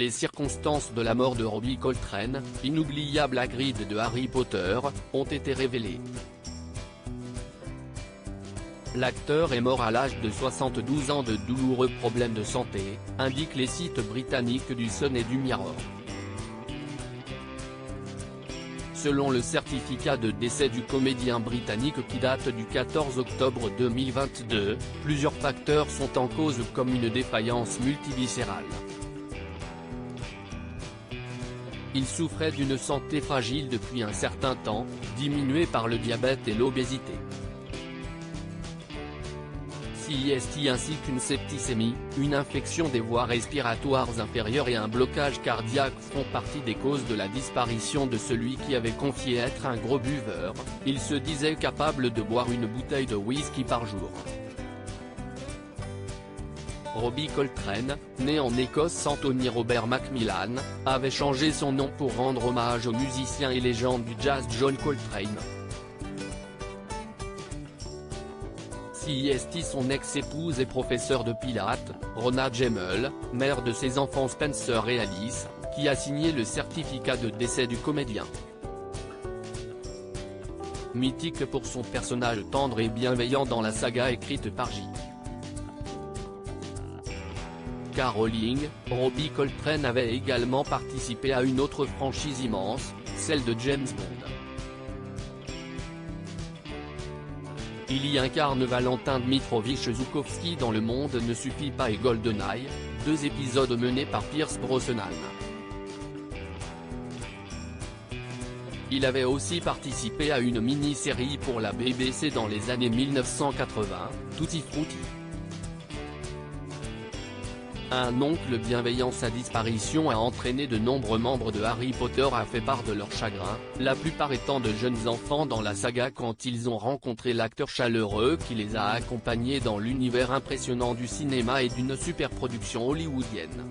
Les circonstances de la mort de Robbie Coltrane, inoubliable Hagrid de Harry Potter, ont été révélées. L'acteur est mort à l'âge de 72 ans de douloureux problèmes de santé, indiquent les sites britanniques du Sun et du Mirror. Selon le certificat de décès du comédien britannique qui date du 14 octobre 2022, plusieurs facteurs sont en cause comme une défaillance multiviscérale. Il souffrait d'une santé fragile depuis un certain temps, diminuée par le diabète et l'obésité. CIST ainsi qu'une septicémie, une infection des voies respiratoires inférieures et un blocage cardiaque font partie des causes de la disparition de celui qui avait confié être un gros buveur. Il se disait capable de boire une bouteille de whisky par jour. Robbie Coltrane, né en Écosse Anthony Robert Macmillan, avait changé son nom pour rendre hommage au musicien et légende du jazz John Coltrane. CIST Son ex-épouse et professeure de pilates, Rona Gemmell, mère de ses enfants Spencer et Alice, qui a signé le certificat de décès du comédien. Mythique pour son personnage tendre et bienveillant dans la saga écrite par J. K. Rowling, Robbie Coltrane avait également participé à une autre franchise immense, celle de James Bond. Il y incarne Valentin Dmitrovitch Zhukovsky dans Le Monde ne suffit pas et GoldenEye, deux épisodes menés par Pierce Brosnan. Il avait aussi participé à une mini-série pour la BBC dans les années 1980, Tutti Frutti. Un oncle bienveillant. Sa disparition a entraîné de nombreux membres de Harry Potter à faire part de leur chagrin, la plupart étant de jeunes enfants dans la saga quand ils ont rencontré l'acteur chaleureux qui les a accompagnés dans l'univers impressionnant du cinéma et d'une superproduction hollywoodienne.